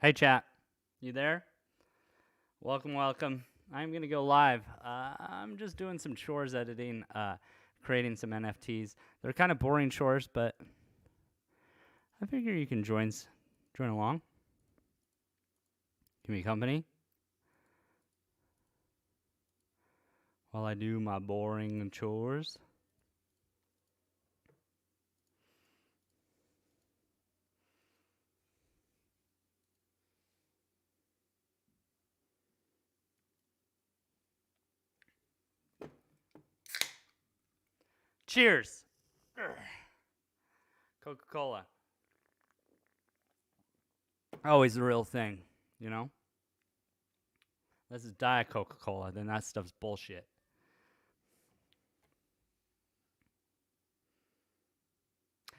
Hey, chat. You there? Welcome, welcome. I'm going to go live. I'm just doing some chores editing, creating some NFTs. They're kind of boring chores, but I figure you can join along. Give me company while I do my boring chores. Cheers. Coca-Cola. Always the real thing, you know? This is Diet Coca-Cola, then that stuff's bullshit.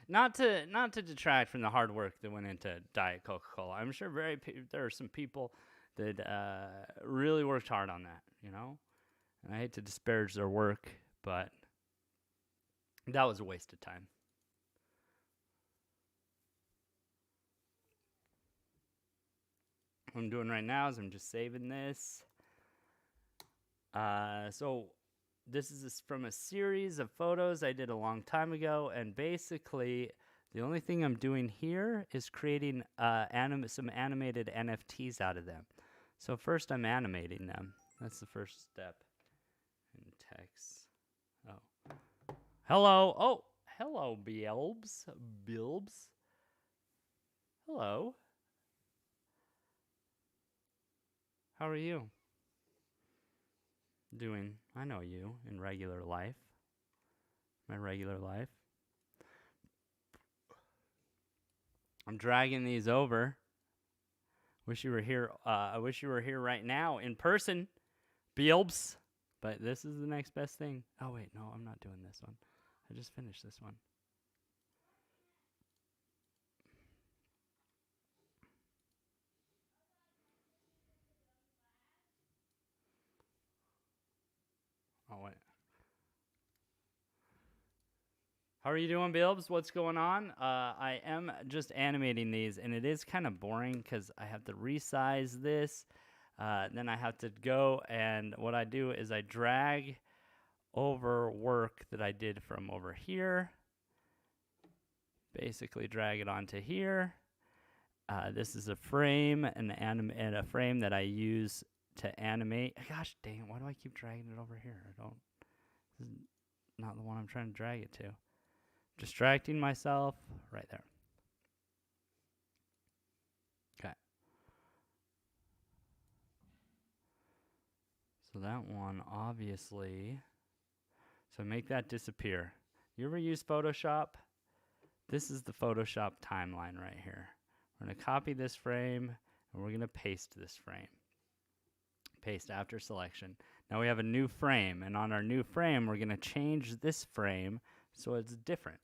Not to detract from the hard work that went into Diet Coca-Cola. I'm sure there are some people that really worked hard on that, you know. And I hate to disparage their work, but that was a waste of time. What I'm doing right now is I'm just saving this. So this is from a series of photos I did a long time ago, and basically the only thing I'm doing here is creating some animated NFTs out of them. So first I'm animating them. That's the first step in text. Oh. Hello. Oh, hello, Bilbs. Bilbs. Hello. How are you? Doing, I know you, in regular life. My regular life. I'm dragging these over. Wish you were here. I wish you were here right now in person, Bilbs. But this is the next best thing. Oh, wait, no, I'm not doing this one. I just finished this one. Oh, wait. How are you doing, Bilbs? What's going on? I am just animating these, and it is kind of boring because I have to resize this. Then I have to go, and what I do is I drag over work that I did from over here. Basically, drag it onto here. This is a frame and a frame that I use to animate. Gosh dang! Why do I keep dragging it over here? I don't. This is not the one I'm trying to drag it to. Distracting myself right there. Okay. So that one, obviously. So make that disappear. You ever use Photoshop? This is the Photoshop timeline right here. We're going to copy this frame, and we're going to paste this frame. Paste after selection. Now we have a new frame, and on our new frame, we're going to change this frame so it's different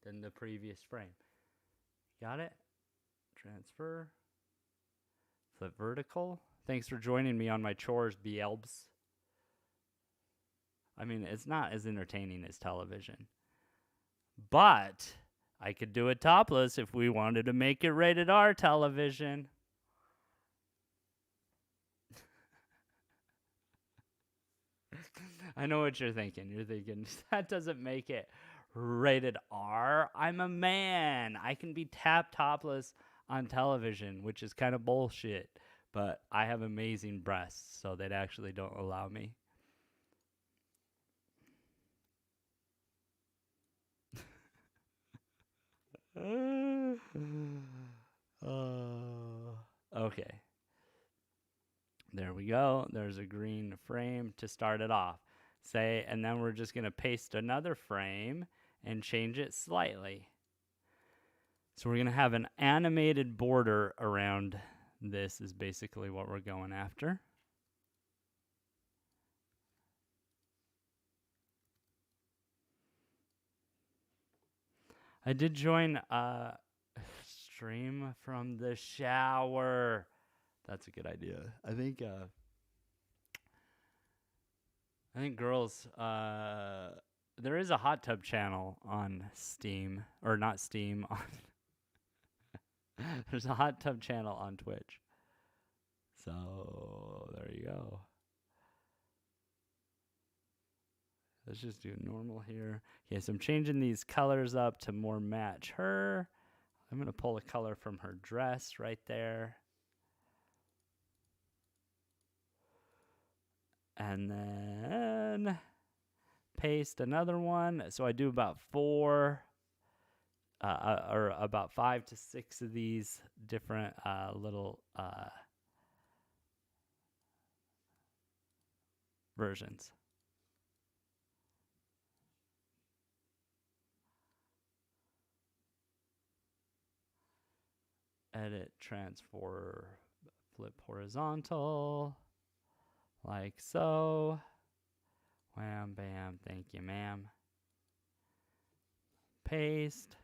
than the previous frame. Got it? Transfer. Flip vertical. Thanks for joining me on my chores, Bielbs. I mean, it's not as entertaining as television. But I could do it topless if we wanted to make it rated R television. I know what you're thinking. You're thinking, that doesn't make it rated R. I'm a man. I can be topless on television, which is kind of bullshit. But I have amazing breasts, so they actually don't allow me. Okay. There we go. There's a green frame to start it off. And then we're just going to paste another frame and change it slightly. So we're going to have an animated border around this is basically what we're going after. I did join stream from the shower. That's a good idea. I think girls there is a hot tub channel on Steam, or not Steam, on There's a hot tub channel on Twitch. So there you go. Let's just do normal here. Okay, so I'm changing these colors up to more match her. I'm going to pull a color from her dress right there. And then paste another one. So I do about 4 or about 5 to 6 of these different little versions. Edit, transfer, flip horizontal, like so. Wham, bam, thank you, ma'am. Paste.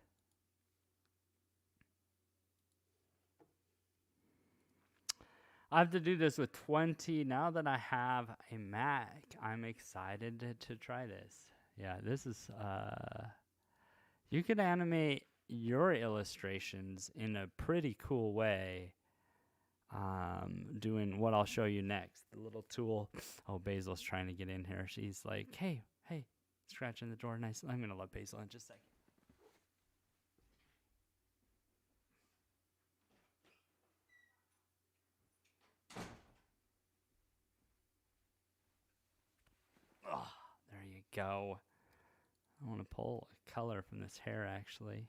I have to do this with 20. Now that I have a Mac, I'm excited to try this. Yeah, this is, you could animate your illustrations in a pretty cool way. Doing what I'll show you next. The little tool. Oh, Basil's trying to get in here. She's like, hey, scratching the door. Nice. I'm going to let Basil in just a second. Oh, there you go. I want to pull a color from this hair, actually.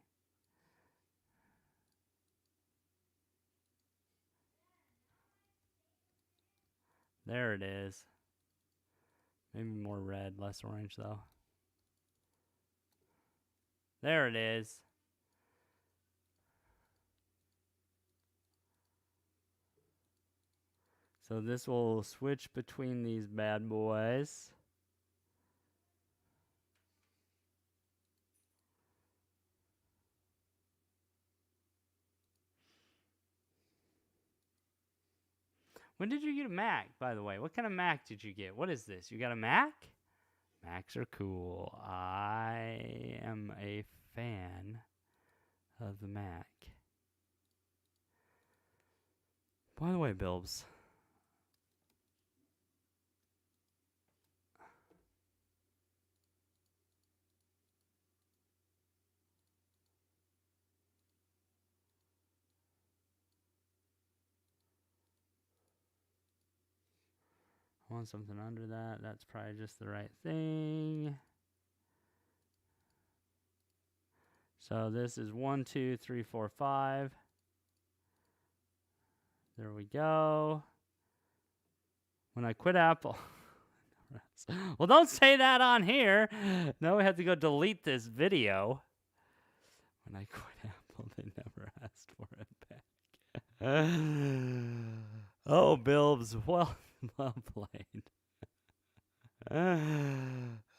There it is. Maybe more red, less orange, though. There it is. So this will switch between these bad boys. When did you get a Mac, by the way? What kind of Mac did you get? What is this? You got a Mac? Macs are cool. I am a fan of the Mac. By the way, Bilbs. I want something under that. That's probably just the right thing. So this is 1, 2, 3, 4, 5. There we go. When I quit Apple. Well, don't say that on here. Now we have to go delete this video. When I quit Apple, they never asked for it back. Oh, Bilbs, well played.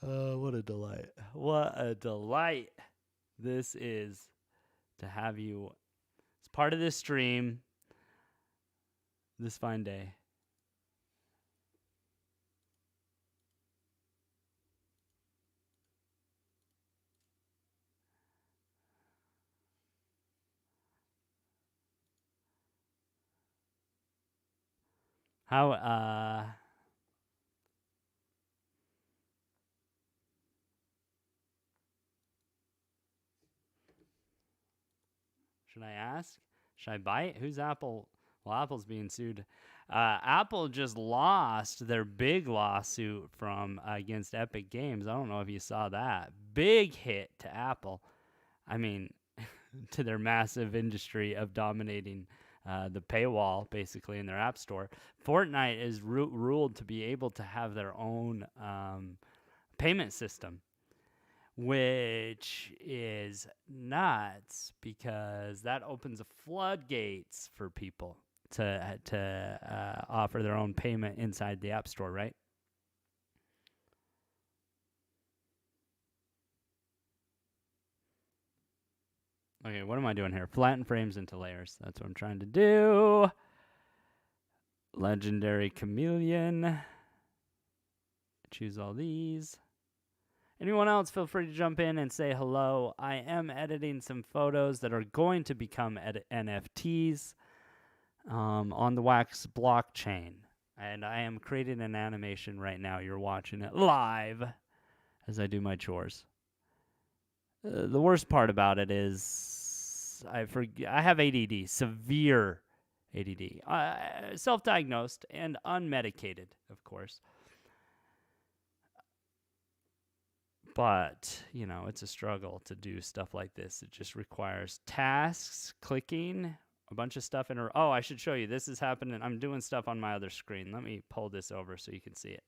What a delight. What a delight this is to have you as part of this stream this fine day. How, should I ask? Should I bite? Who's Apple? Well, Apple's being sued. Apple just lost their big lawsuit from against Epic Games. I don't know if you saw that. Big hit to Apple. I mean, to their massive industry of dominating the paywall, basically, in their app store. Fortnite is ruled to be able to have their own payment system, which is nuts because that opens the floodgates for people to offer their own payment inside the app store, right? Okay, what am I doing here? Flatten frames into layers. That's what I'm trying to do. Legendary chameleon. Choose all these. Anyone else, feel free to jump in and say hello. I am editing some photos that are going to become NFTs on the Wax blockchain. And I am creating an animation right now. You're watching it live as I do my chores. The worst part about it is I have ADD, severe ADD, self-diagnosed and unmedicated, of course. But, you know, it's a struggle to do stuff like this. It just requires tasks, clicking, a bunch of stuff in a... Oh, I should show you. This is happening. I'm doing stuff on my other screen. Let me pull this over so you can see it.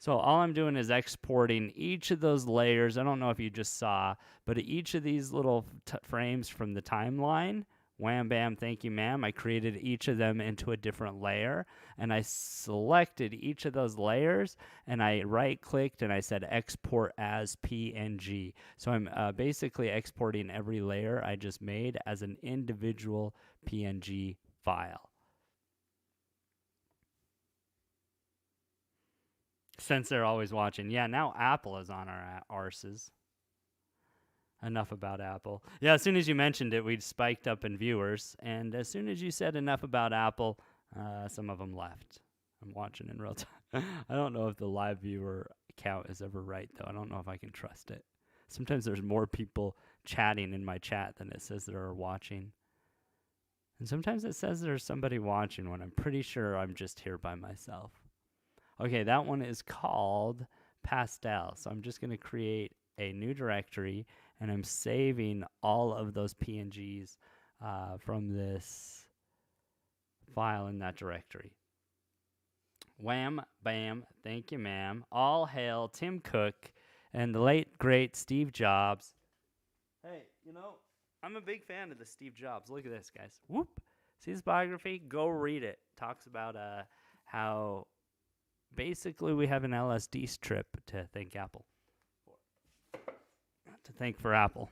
So all I'm doing is exporting each of those layers. I don't know if you just saw, but each of these little frames from the timeline, wham, bam, thank you, ma'am, I created each of them into a different layer, and I selected each of those layers, and I right-clicked, and I said export as PNG. So I'm basically exporting every layer I just made as an individual PNG file. Since they're always watching. Yeah, now Apple is on our arses. Enough about Apple. Yeah, as soon as you mentioned it, we'd spiked up in viewers. And as soon as you said enough about Apple, some of them left. I'm watching in real time. I don't know if the live viewer count is ever right, though. I don't know if I can trust it. Sometimes there's more people chatting in my chat than it says there are watching. And sometimes it says there's somebody watching when I'm pretty sure I'm just here by myself. Okay, that one is called Pastel. So I'm just going to create a new directory, and I'm saving all of those PNGs from this file in that directory. Wham, bam, thank you, ma'am. All hail Tim Cook and the late, great Steve Jobs. Hey, you know, I'm a big fan of the Steve Jobs. Look at this, guys. Whoop. See his biography? Go read it. Talks about how... Basically, we have an LSD trip to thank Apple. To thank for Apple.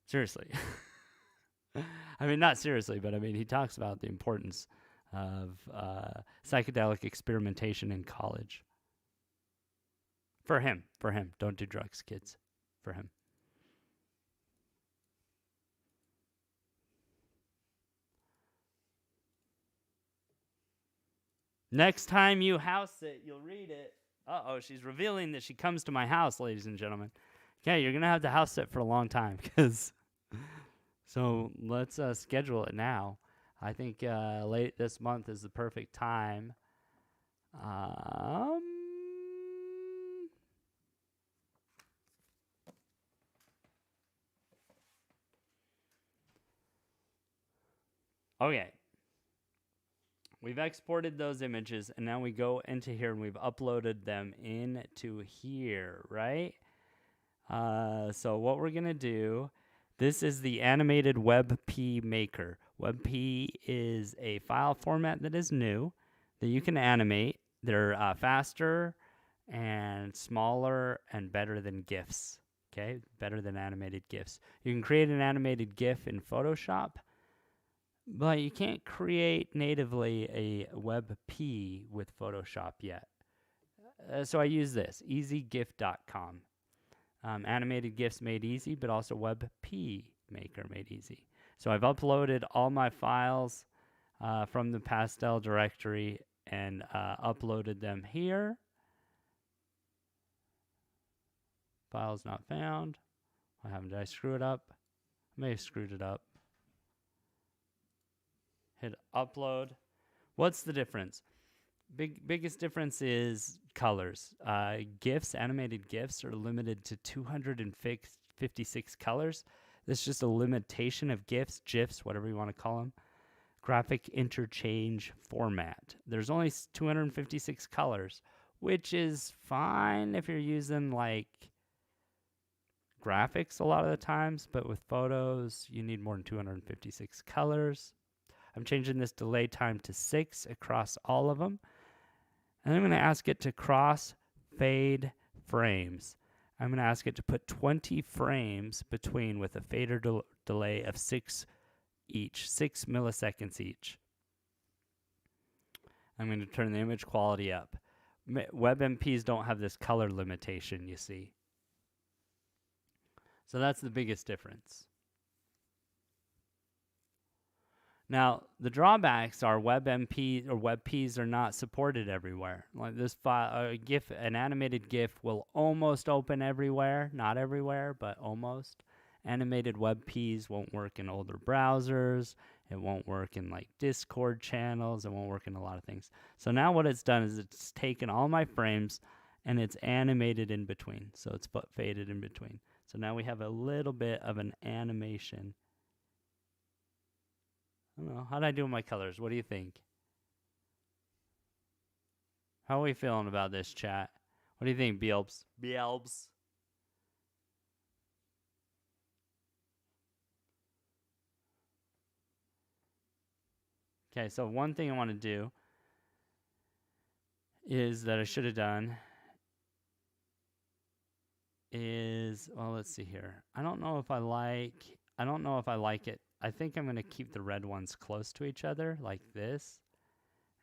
Seriously. I mean, not seriously, but I mean, he talks about the importance of psychedelic experimentation in college. For him. Don't do drugs, kids. For him. Next time you house it, you'll read it. Uh-oh, she's revealing that she comes to my house, ladies and gentlemen. Okay, you're going to have to house it for a long time. So let's schedule it now. I think late this month is the perfect time. Okay. We've exported those images, and now we go into here, and we've uploaded them into here, right? So what we're going to do, this is the animated WebP maker. WebP is a file format that is new that you can animate. They're faster and smaller and better than GIFs, okay? Better than animated GIFs. You can create an animated GIF in Photoshop, but you can't create natively a WebP with Photoshop yet. So I use this, easygif.com. Animated GIFs made easy, but also WebP Maker made easy. So I've uploaded all my files from the Pastel directory and uploaded them here. Files not found. Why haven't I screwed it up? I may have screwed it up. Hit upload. What's the difference? Biggest difference is colors. GIFs, animated GIFs, are limited to 256 colors. This is just a limitation of GIFs, GIFs, whatever you want to call them. Graphic interchange format. There's only 256 colors, which is fine if you're using like graphics a lot of the times, but with photos, you need more than 256 colors. I'm changing this delay time to 6 across all of them. And I'm going to ask it to cross fade frames. I'm going to ask it to put 20 frames between with a fader delay of 6 each, 6 milliseconds each. I'm going to turn the image quality up. WebMPs don't have this color limitation, you see. So that's the biggest difference. Now, the drawbacks are WebMP or WebPs are not supported everywhere. Like this file, a GIF, an animated GIF will almost open everywhere, not everywhere, but almost. Animated WebPs won't work in older browsers. It won't work in like Discord channels. It won't work in a lot of things. So now what it's done is it's taken all my frames and it's animated in between. So it's faded in between. So now we have a little bit of an animation. I don't know. How'd I do with my colors? What do you think? How are we feeling about this, chat? What do you think, Beelbs? Beelbs? Okay, so one thing I want to do is that I should have done is, well, let's see here. I don't know if I like it. I think I'm going to keep the red ones close to each other like this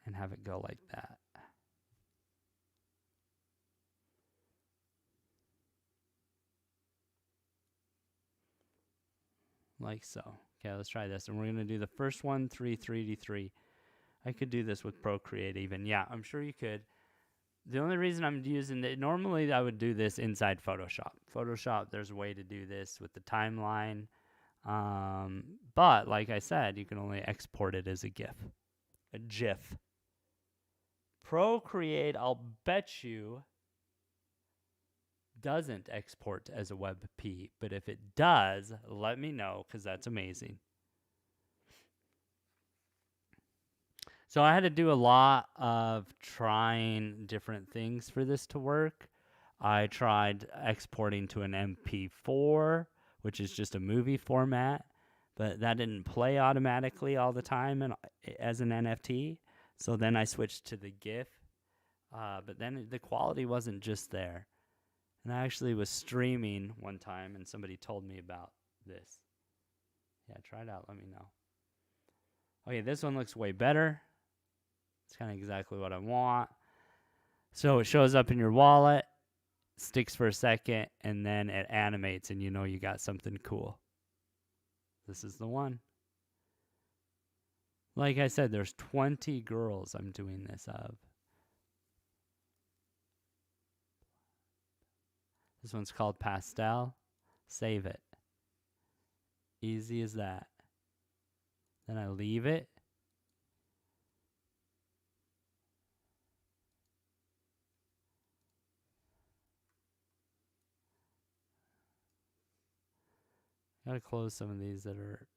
and have it go like that. Like so. Okay, let's try this. And we're going to do the first one, 3D3. I could do this with Procreate even. Yeah, I'm sure you could. The only reason I'm using it, normally I would do this inside Photoshop. Photoshop, there's a way to do this with the timeline. But like I said, you can only export it as a GIF. A GIF. Procreate, I'll bet you, doesn't export as a WebP. But if it does, let me know, because that's amazing. So I had to do a lot of trying different things for this to work. I tried exporting to an MP4, which is just a movie format, but that didn't play automatically all the time as an NFT. So then I switched to the GIF, but then the quality wasn't just there. And I actually was streaming one time, and somebody told me about this. Yeah, try it out. Let me know. Okay, this one looks way better. It's kind of exactly what I want. So it shows up in your wallet, sticks for a second, and then it animates, and you know you got something cool. This is the one. Like I said, there's 20 girls I'm doing this of. This one's called Pastel. Save it. Easy as that. Then I leave it. Gotta close some of these that are...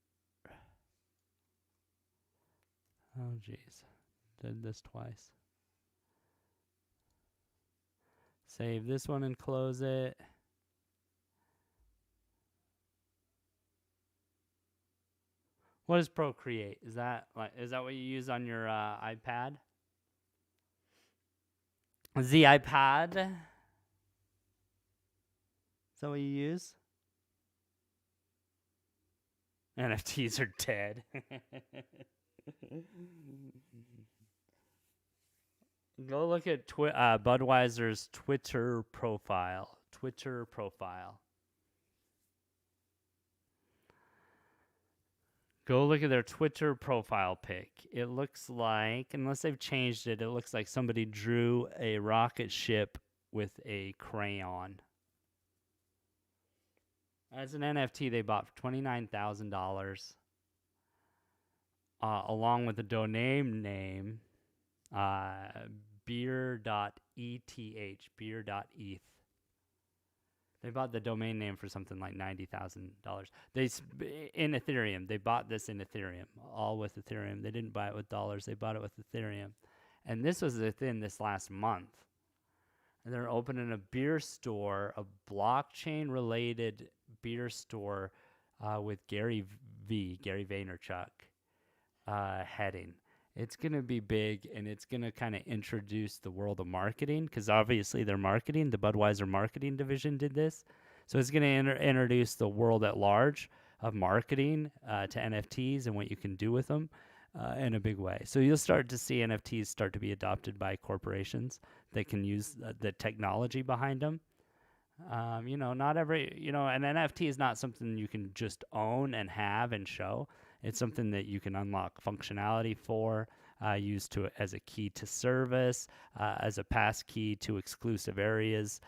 Oh, jeez. Did this twice. Save this one and close it. What is Procreate? Is that what you use on your iPad? The iPad? Is that what you use? NFTs are dead. Go look at Budweiser's Twitter profile. Go look at their Twitter profile pic. It looks like, unless they've changed it, it looks like somebody drew a rocket ship with a crayon. As an NFT, they bought for $29,000, along with the domain name, beer.eth, beer.eth. They bought the domain name for something like $90,000. In Ethereum. They bought this in Ethereum, all with Ethereum. They didn't buy it with dollars. They bought it with Ethereum. And this was within this last month. And they're opening a beer store, a blockchain-related beer store with Gary Vaynerchuk heading. It's going to be big, and it's going to kind of introduce the world of marketing, because obviously their marketing, the Budweiser marketing division did this. So it's going to introduce the world at large of marketing to NFTs and what you can do with them. in a big way. So you'll start to see NFTs start to be adopted by corporations that can use the technology behind them. Not every, an NFT is not something you can just own and have and show. It's something that you can unlock functionality for, use as a key to service, as a pass key to exclusive areas,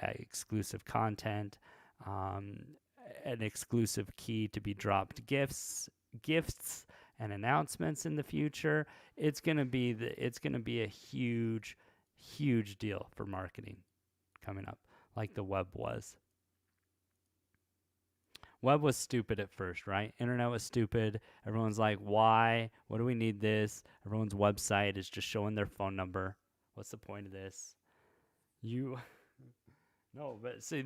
exclusive content, um, an exclusive key to be dropped gifts and announcements in the future. It's gonna be a huge, huge deal for marketing coming up, like the web was. Web was stupid at first, right? Internet was stupid. Everyone's like, why? What do we need this? Everyone's website is just showing their phone number. What's the point of this? You no, but see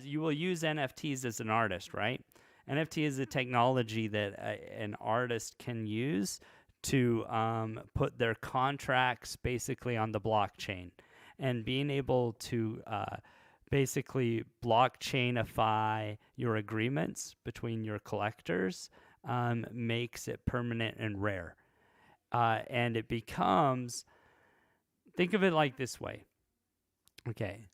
you will use NFTs as an artist, right? NFT is a technology that an artist can use to put their contracts basically on the blockchain, and being able to basically blockchainify your agreements between your collectors makes it permanent and rare. And it becomes, think of it like this way. Okay.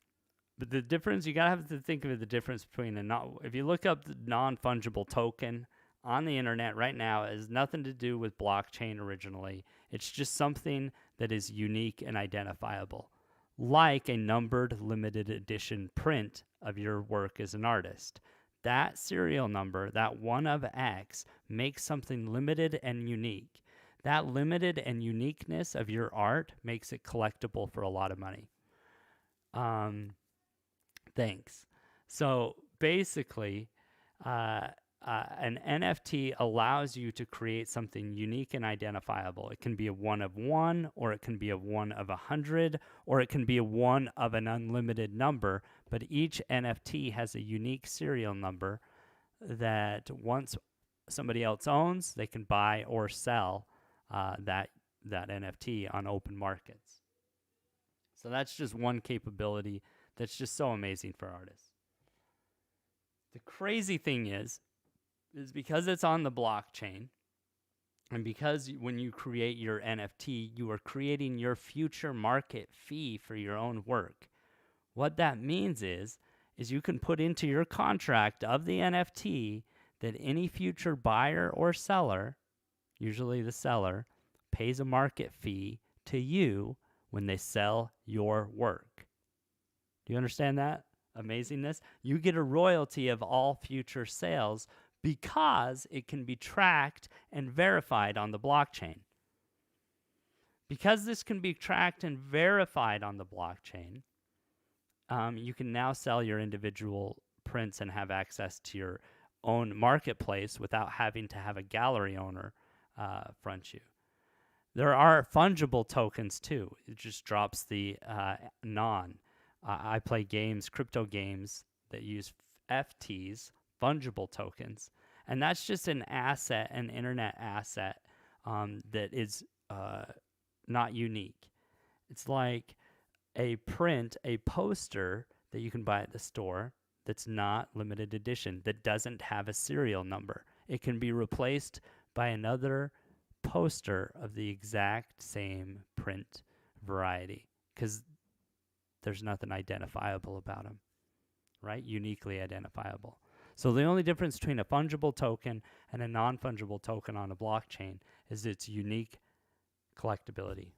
But the difference, you got to have to think of it, the difference between if you look up the non-fungible token on the internet right now, it has nothing to do with blockchain originally. It's just something that is unique and identifiable, like a numbered limited edition print of your work as an artist. That serial number, that 1 of X, makes something limited and unique. That limited and uniqueness of your art makes it collectible for a lot of money. Thanks. So basically, an NFT allows you to create something unique and identifiable. It can be a 1 of 1, or it can be a 1 of 100, or it can be a 1 of an unlimited number. But each NFT has a unique serial number that once somebody else owns, they can buy or sell that NFT on open markets. So that's just one capability that's just so amazing for artists. The crazy thing is because it's on the blockchain, and because when you create your NFT, you are creating your future market fee for your own work. What that means is you can put into your contract of the NFT that any future buyer or seller, usually the seller, pays a market fee to you when they sell your work. Do you understand that amazingness? You get a royalty of all future sales because it can be tracked and verified on the blockchain. Because this can be tracked and verified on the blockchain, you can now sell your individual prints and have access to your own marketplace without having to have a gallery owner front you. There are fungible tokens too. It just drops the I play games, crypto games that use FTs, fungible tokens, and that's just an asset, an internet asset that is not unique. It's like a print, a poster that you can buy at the store that's not limited edition, that doesn't have a serial number. It can be replaced by another poster of the exact same print variety because there's nothing identifiable about them, right? Uniquely identifiable. So the only difference between a fungible token and a non-fungible token on a blockchain is its unique collectability.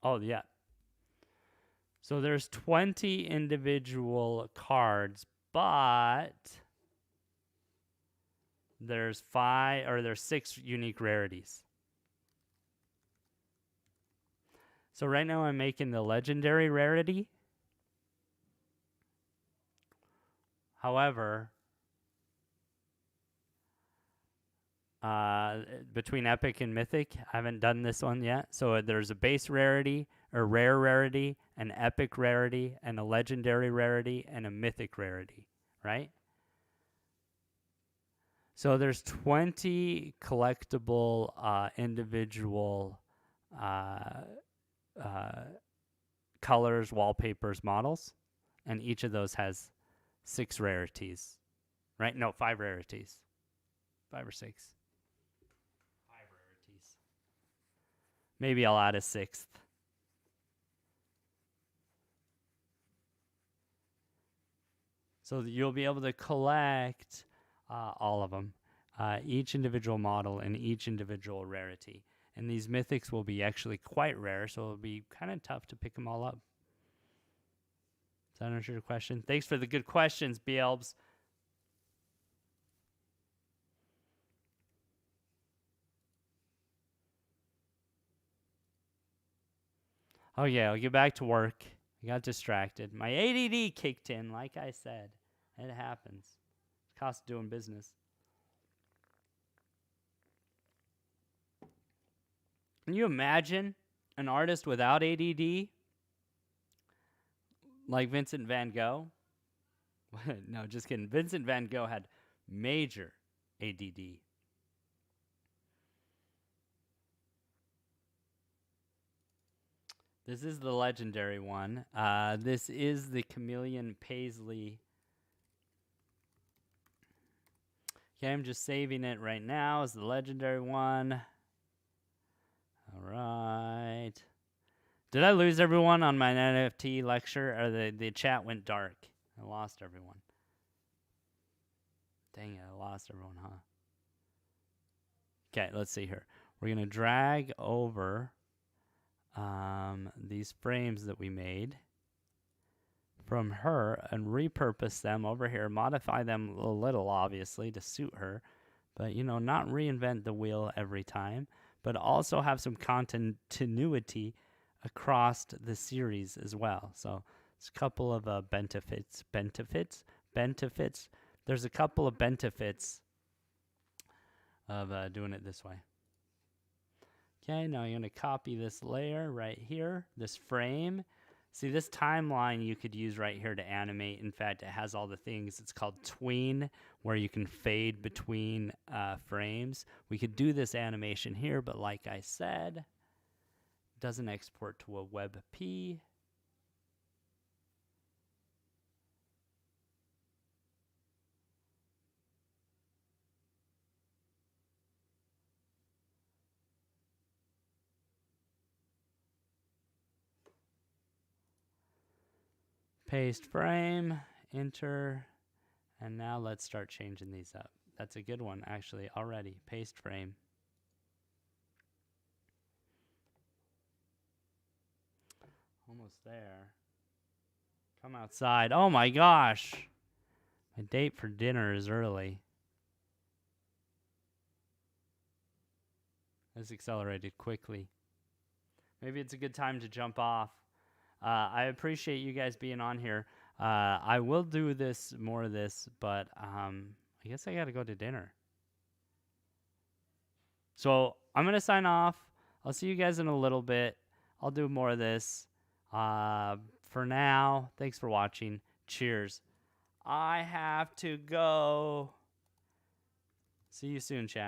Oh, yeah. So there's 20 individual cards, but there's 6 unique rarities. So right now I'm making the legendary rarity. However, between epic and mythic, I haven't done this one yet. So there's a base rarity, a rare rarity, an epic rarity, and a legendary rarity, and a mythic rarity, right? So there's 20 collectible individual colors, wallpapers, models, and each of those has 6 rarities right? No, 5 rarities. 5 or 6. 5 rarities. Maybe I'll add a 6th. So you'll be able to collect all of them, each individual model and each individual rarity. And these mythics will be actually quite rare, so it'll be kind of tough to pick them all up. Does that answer your question? Thanks for the good questions, B-Elbs. Oh yeah, I'll get back to work. I got distracted. My ADD kicked in, like I said. It happens. It's the cost of doing business. Can you imagine an artist without ADD? Like Vincent van Gogh? No, just kidding. Vincent van Gogh had major ADD. This is the legendary one. This is the Chameleon Paisley. Okay, I'm just saving it right now as the legendary one. All right. Did I lose everyone on my NFT lecture? Or the chat went dark? I lost everyone. Dang it, I lost everyone, huh? Okay, let's see here. We're going to drag over these frames that we made from her and repurpose them over here, modify them a little, obviously, to suit her, but, you know, not reinvent the wheel every time, but also have some continuity across the series as well. So it's a couple of benefits. There's a couple of benefits of doing it this way. Okay, now I'm going to copy this layer right here, this frame. See, this timeline you could use right here to animate. In fact, it has all the things. It's called tween, where you can fade between frames. We could do this animation here, but like I said, it doesn't export to a WebP. Paste frame, enter, and now let's start changing these up. That's a good one, actually, already. Paste frame. Almost there. Come outside. Oh my gosh. My date for dinner is early. This accelerated quickly. Maybe it's a good time to jump off. I appreciate you guys being on here. I will do this, more of this, but I guess I got to go to dinner. So I'm going to sign off. I'll see you guys in a little bit. I'll do more of this. For now, thanks for watching. Cheers. I have to go. See you soon, chat.